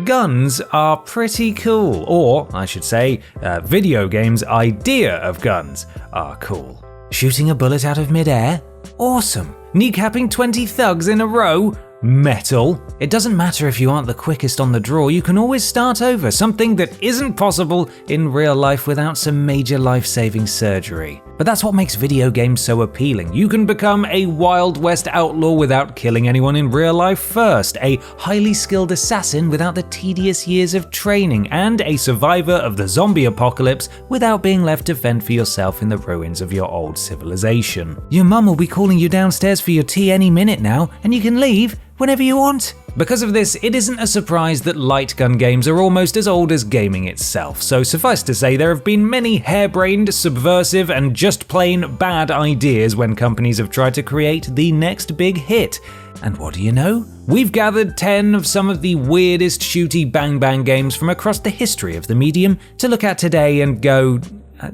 Guns are pretty cool, or I should say, video games' idea of guns are cool. Shooting a bullet out of midair? Awesome. Kneecapping 20 thugs in a row? Metal. It doesn't matter if you aren't the quickest on the draw, you can always start over, something that isn't possible in real life without some major life-saving surgery. But that's what makes video games so appealing. You can become a Wild West outlaw without killing anyone in real life first, a highly skilled assassin without the tedious years of training, and a survivor of the zombie apocalypse without being left to fend for yourself in the ruins of your old civilization. Your mum will be calling you downstairs for your tea any minute now, and you can leave whenever you want. Because of this, it isn't a surprise that light gun games are almost as old as gaming itself, so suffice to say there have been many harebrained, subversive, and just plain bad ideas when companies have tried to create the next big hit. And what do you know? We've gathered 10 of some of the weirdest shooty bang bang games from across the history of the medium to look at today and go,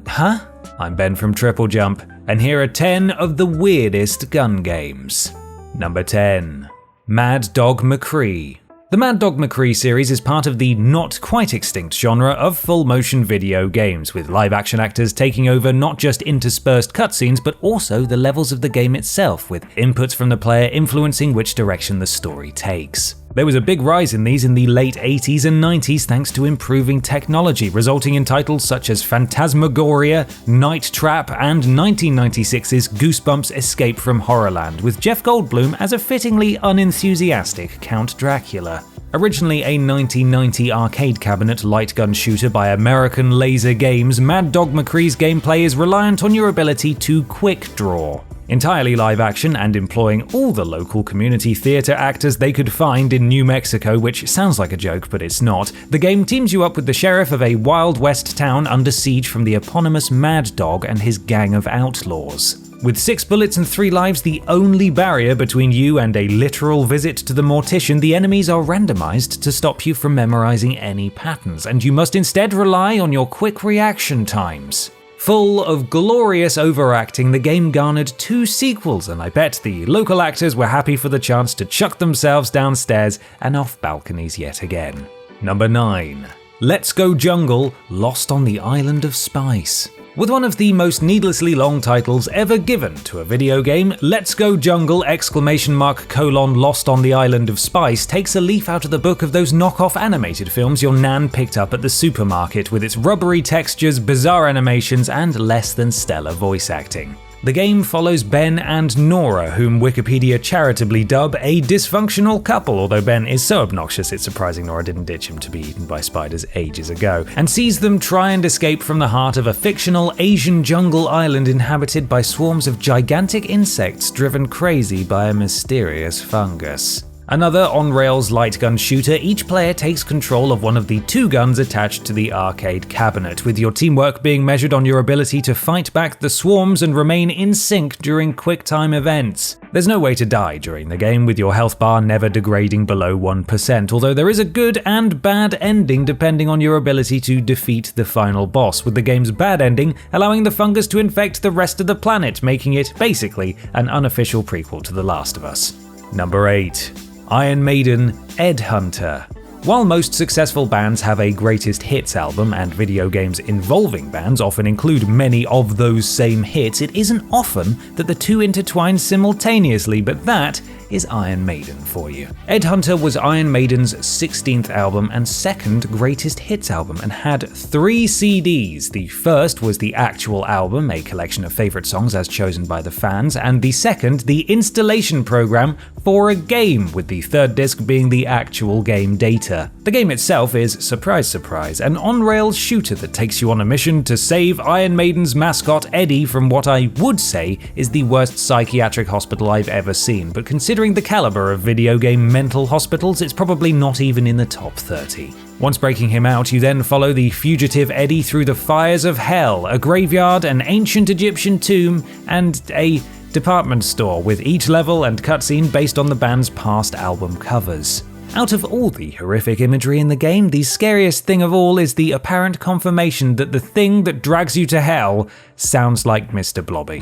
huh? I'm Ben from TripleJump, and here are 10 of the weirdest gun games. Number 10. Mad Dog McCree. The Mad Dog McCree series is part of the not quite extinct genre of full-motion video games, with live-action actors taking over not just interspersed cutscenes, but also the levels of the game itself, with inputs from the player influencing which direction the story takes. There was a big rise in these in the late 80s and 90s thanks to improving technology, resulting in titles such as Phantasmagoria, Night Trap, and 1996's Goosebumps Escape from Horrorland, with Jeff Goldblum as a fittingly unenthusiastic Count Dracula. Originally a 1990 arcade cabinet light gun shooter by American Laser Games, Mad Dog McCree's gameplay is reliant on your ability to quick draw. Entirely live action and employing all the local community theater actors they could find in New Mexico, which sounds like a joke but it's not, the game teams you up with the sheriff of a Wild West town under siege from the eponymous Mad Dog and his gang of outlaws. With 6 bullets and 3 lives the only barrier between you and a literal visit to the mortician, the enemies are randomized to stop you from memorizing any patterns, and you must instead rely on your quick reaction times. Full of glorious overacting, the game garnered 2 sequels, and I bet the local actors were happy for the chance to chuck themselves downstairs and off balconies yet again. Number 9. Let's Go Jungle, Lost on the Island of Spice. With one of the most needlessly long titles ever given to a video game, Let's Go Jungle! Lost on the Island of Spice takes a leaf out of the book of those knockoff animated films your nan picked up at the supermarket, with its rubbery textures, bizarre animations, and less than stellar voice acting. The game follows Ben and Nora, whom Wikipedia charitably dub a dysfunctional couple, although Ben is so obnoxious it's surprising Nora didn't ditch him to be eaten by spiders ages ago, and sees them try and escape from the heart of a fictional Asian jungle island inhabited by swarms of gigantic insects driven crazy by a mysterious fungus. Another on-rails light gun shooter, each player takes control of one of the 2 guns attached to the arcade cabinet, with your teamwork being measured on your ability to fight back the swarms and remain in sync during quick-time events. There's no way to die during the game, with your health bar never degrading below 1%, although there is a good and bad ending depending on your ability to defeat the final boss, with the game's bad ending allowing the fungus to infect the rest of the planet, making it basically an unofficial prequel to The Last of Us. Number 8. Iron Maiden Ed Hunter. While most successful bands have a greatest hits album, and video games involving bands often include many of those same hits, it isn't often that the 2 intertwine simultaneously, but that is Iron Maiden for you. Ed Hunter was Iron Maiden's 16th album and 2nd greatest hits album, and had 3 CDs. The first was the actual album, a collection of favourite songs as chosen by the fans, and the second, the installation program for a game, with the 3rd disc being the actual game data. The game itself is, surprise surprise, an on-rails shooter that takes you on a mission to save Iron Maiden's mascot Eddie from what I would say is the worst psychiatric hospital I've ever seen, but considering the caliber of video game mental hospitals, it's probably not even in the top 30. Once breaking him out, you then follow the fugitive Eddie through the fires of hell, a graveyard, an ancient Egyptian tomb, and a department store, with each level and cutscene based on the band's past album covers. Out of all the horrific imagery in the game, the scariest thing of all is the apparent confirmation that the thing that drags you to hell sounds like Mr. Blobby.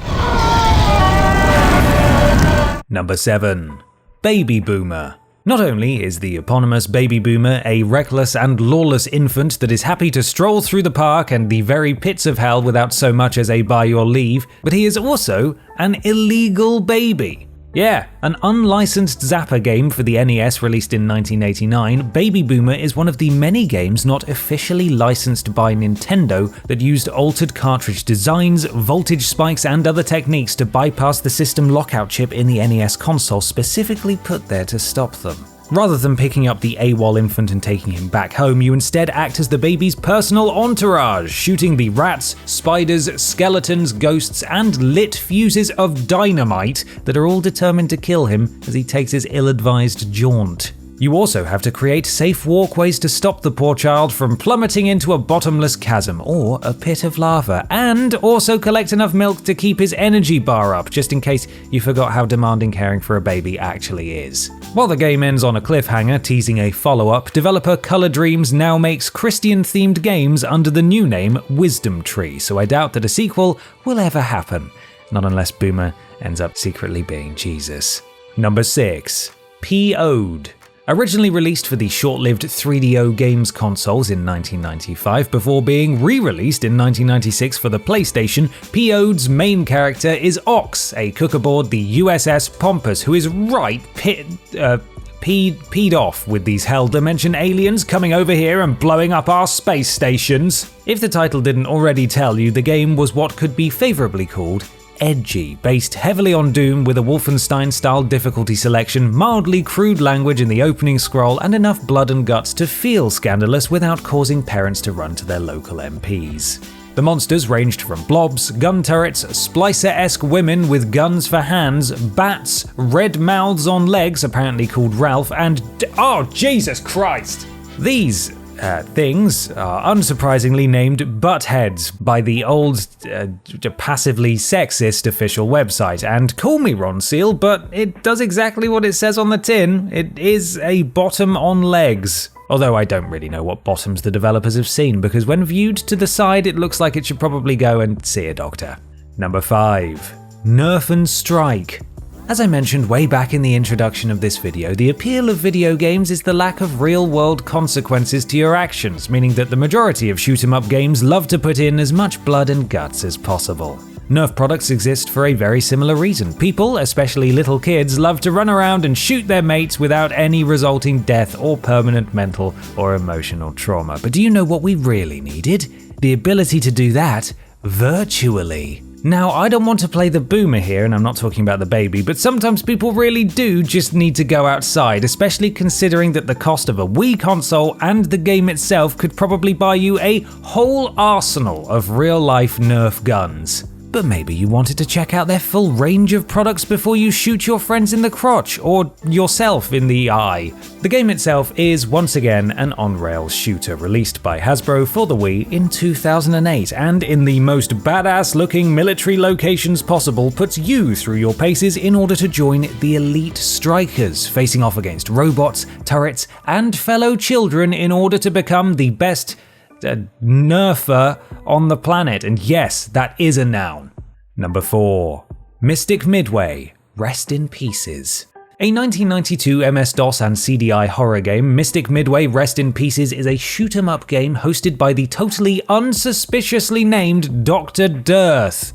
Number 7. Baby Boomer. Not only is the eponymous baby boomer a reckless and lawless infant that is happy to stroll through the park and the very pits of hell without so much as a by your leave, but he is also an illegal baby. Yeah, an unlicensed Zapper game for the NES released in 1989, Baby Boomer is one of the many games not officially licensed by Nintendo that used altered cartridge designs, voltage spikes, and other techniques to bypass the system lockout chip in the NES console specifically put there to stop them. Rather than picking up the AWOL infant and taking him back home, you instead act as the baby's personal entourage, shooting the rats, spiders, skeletons, ghosts, and lit fuses of dynamite that are all determined to kill him as he takes his ill-advised jaunt. You also have to create safe walkways to stop the poor child from plummeting into a bottomless chasm or a pit of lava, and also collect enough milk to keep his energy bar up, just in case you forgot how demanding caring for a baby actually is. While the game ends on a cliffhanger teasing a follow-up, developer Color Dreams now makes Christian-themed games under the new name Wisdom Tree, so I doubt that a sequel will ever happen, not unless Boomer ends up secretly being Jesus. Number 6. P.O.'d. Originally released for the short-lived 3DO games consoles in 1995 before being re-released in 1996 for the PlayStation, P.O.'d's main character is Ox, a cook aboard the USS Pompous who is peed off with these Hell Dimension aliens coming over here and blowing up our space stations. If the title didn't already tell you, the game was what could be favourably called edgy, based heavily on Doom with a Wolfenstein-style difficulty selection, mildly crude language in the opening scroll, and enough blood and guts to feel scandalous without causing parents to run to their local MPs. The monsters ranged from blobs, gun turrets, Splicer-esque women with guns for hands, bats, red mouths on legs, apparently called Ralph, and oh, Jesus Christ! These things are unsurprisingly named buttheads by the old, passively sexist official website. And call me Ron Seal, but it does exactly what it says on the tin. It is a bottom on legs. Although I don't really know what bottoms the developers have seen, because when viewed to the side, it looks like it should probably go and see a doctor. Number 5. Nerf and Strike. As I mentioned way back in the introduction of this video, the appeal of video games is the lack of real-world consequences to your actions, meaning that the majority of shoot-'em-up games love to put in as much blood and guts as possible. Nerf products exist for a very similar reason. People, especially little kids, love to run around and shoot their mates without any resulting death or permanent mental or emotional trauma. But do you know what we really needed? The ability to do that virtually. Now, I don't want to play the boomer here, and I'm not talking about the baby, but sometimes people really do just need to go outside, especially considering that the cost of a Wii console and the game itself could probably buy you a whole arsenal of real-life Nerf guns. But maybe you wanted to check out their full range of products before you shoot your friends in the crotch or yourself in the eye. The game itself is once again an on-rails shooter released by Hasbro for the Wii in 2008, and in the most badass looking military locations possible puts you through your paces in order to join the elite strikers, facing off against robots, turrets, and fellow children in order to become the best nerfer on the planet. And yes, that is a noun. Number 4. Mystic Midway, Rest in Pieces. A 1992 MS-DOS and CDI horror game, Mystic Midway Rest in Pieces is a shoot-'em-up game hosted by the totally unsuspiciously named Dr. Darth,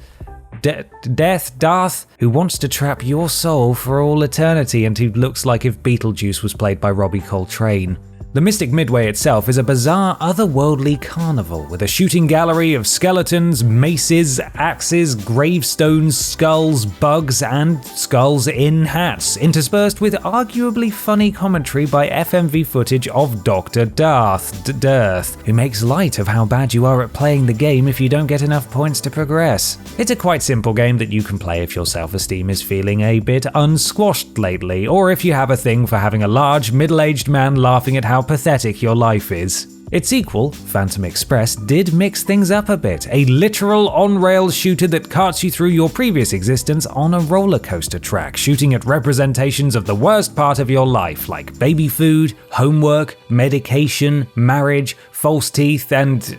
who wants to trap your soul for all eternity and who looks like if Beetlejuice was played by Robbie Coltrane. The Mystic Midway itself is a bizarre, otherworldly carnival with a shooting gallery of skeletons, maces, axes, gravestones, skulls, bugs, and skulls in hats, interspersed with arguably funny commentary by FMV footage of Dr. Darth, who makes light of how bad you are at playing the game if you don't get enough points to progress. It's a quite simple game that you can play if your self-esteem is feeling a bit unsquashed lately, or if you have a thing for having a large, middle-aged man laughing at how pathetic your life is. Its sequel, Phantom Express, did mix things up a bit, a literal on-rails shooter that carts you through your previous existence on a roller coaster track, shooting at representations of the worst part of your life, like baby food, homework, medication, marriage, false teeth, and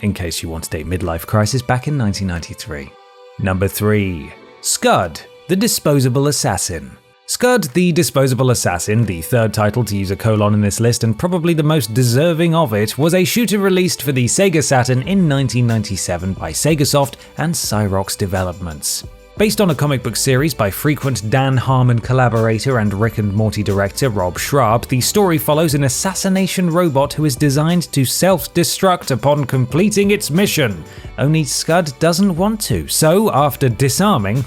in case you wanted a midlife crisis back in 1993. Number 3. SCUD, the Disposable Assassin. SCUD, the Disposable Assassin, the third title to use a colon in this list and probably the most deserving of it, was a shooter released for the Sega Saturn in 1997 by Segasoft and Cyrox Developments. Based on a comic book series by frequent Dan Harmon collaborator and Rick and Morty director Rob Schrab, the story follows an assassination robot who is designed to self-destruct upon completing its mission. Only SCUD doesn't want to, so after disarming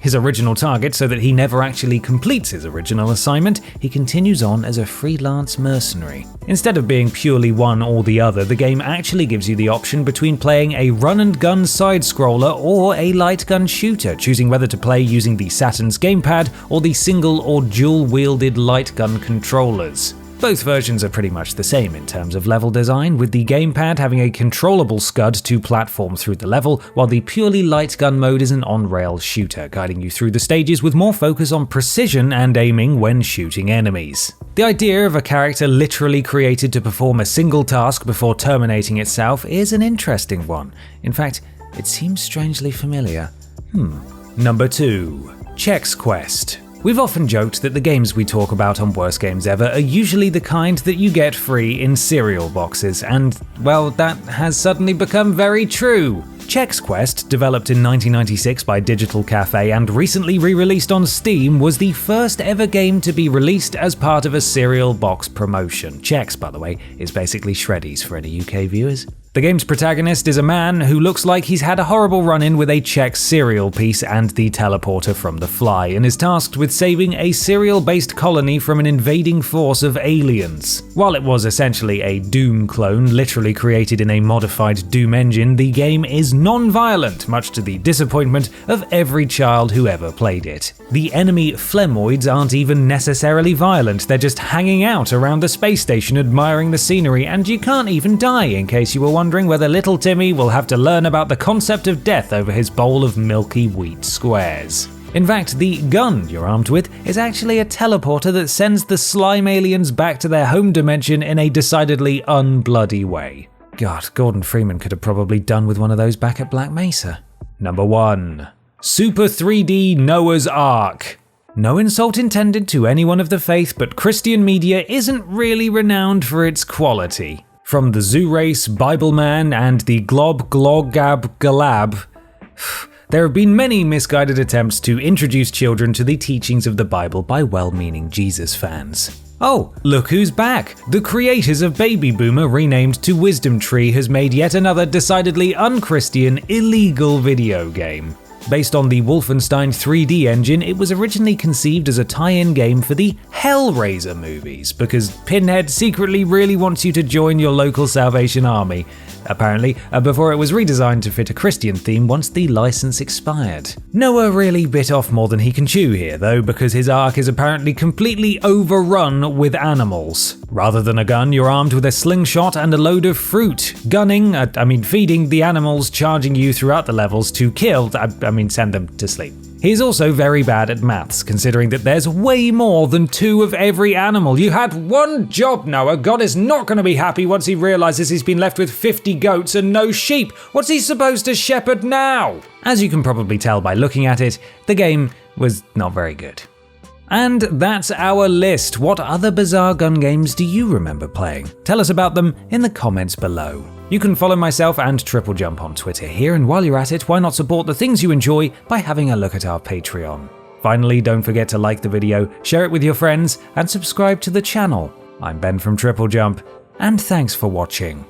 his original target so that he never actually completes his original assignment, he continues on as a freelance mercenary. Instead of being purely one or the other, the game actually gives you the option between playing a run-and-gun side-scroller or a light-gun shooter, choosing whether to play using the Saturn's gamepad or the single or dual-wielded light gun controllers. Both versions are pretty much the same in terms of level design, with the gamepad having a controllable SCUD to platform through the level, while the purely light gun mode is an on-rail shooter, guiding you through the stages with more focus on precision and aiming when shooting enemies. The idea of a character literally created to perform a single task before terminating itself is an interesting one. In fact, it seems strangely familiar. Number 2. Chex Quest. We've often joked that the games we talk about on Worst Games Ever are usually the kind that you get free in cereal boxes, and, well, that has suddenly become very true. Chex Quest, developed in 1996 by Digital Cafe and recently re-released on Steam, was the first ever game to be released as part of a cereal box promotion. Chex, by the way, is basically Shreddies for any UK viewers. The game's protagonist is a man who looks like he's had a horrible run-in with a Chex cereal piece and the teleporter from The Fly, and is tasked with saving a cereal-based colony from an invading force of aliens. While it was essentially a Doom clone, literally created in a modified Doom engine, the game is non-violent, much to the disappointment of every child who ever played it. The enemy Flemoids aren't even necessarily violent, they're just hanging out around the space station admiring the scenery, and you can't even die, in case you were wondering whether little Timmy will have to learn about the concept of death over his bowl of milky wheat squares. In fact, the gun you're armed with is actually a teleporter that sends the slime aliens back to their home dimension in a decidedly unbloody way. God, Gordon Freeman could have probably done with one of those back at Black Mesa. Number 1. Super 3D Noah's Ark. No insult intended to anyone of the faith, but Christian media isn't really renowned for its quality. From the Zoo Race, Bible Man, and the Glob Glog Gab Galab, there have been many misguided attempts to introduce children to the teachings of the Bible by well-meaning Jesus fans. Oh, look who's back! The creators of Baby Boomer, renamed to Wisdom Tree, has made yet another decidedly unchristian, illegal video game. Based on the Wolfenstein 3D engine, it was originally conceived as a tie-in game for the Hellraiser movies, because Pinhead secretly really wants you to join your local Salvation Army, apparently, before it was redesigned to fit a Christian theme once the license expired. Noah really bit off more than he can chew here, though, because his ark is apparently completely overrun with animals. Rather than a gun, you're armed with a slingshot and a load of fruit. Feeding the animals, charging you throughout the levels to kill, send them to sleep. He's also very bad at maths, considering that there's way more than 2 of every animal. You had one job, Noah. God is not going to be happy once he realizes he's been left with 50 goats and no sheep. What's he supposed to shepherd now? As you can probably tell by looking at it, the game was not very good. And that's our list. What other bizarre gun games do you remember playing? Tell us about them in the comments below. You can follow myself and TripleJump on Twitter here, and while you're at it, why not support the things you enjoy by having a look at our Patreon. Finally, don't forget to like the video, share it with your friends, and subscribe to the channel. I'm Ben from TripleJump, and thanks for watching.